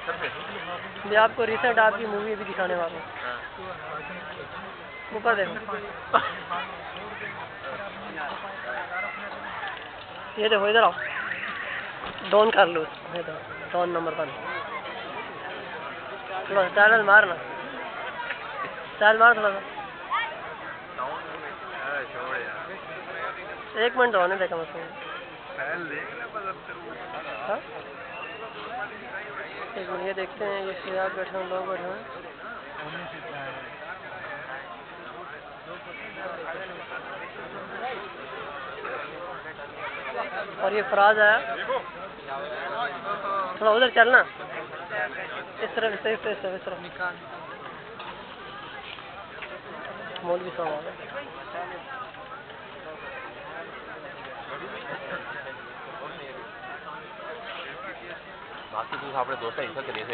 मैं आपको रिसेंट आपकी मूवी भी दिखाने वाला हूँ। ऊपर देखो, ये देखो इधर आओ, डॉन कर लो, ये देखो डॉन नंबर 1। थोड़ा स्टाइल मारना, स्टाइल मार थोड़ा सा। 1 मिनट होने देखा मैं हाँ? 1 मिनट ये देखते हैं, ये सियार बैठे हैं, लोग बैठे हैं। और ये फराज आया, थोड़ा उधर चलना, इस तरफ इस तरफ मौलवी साहब आ गए। बाकी तो આપણે દોસ્તા હિસાબ કરીએ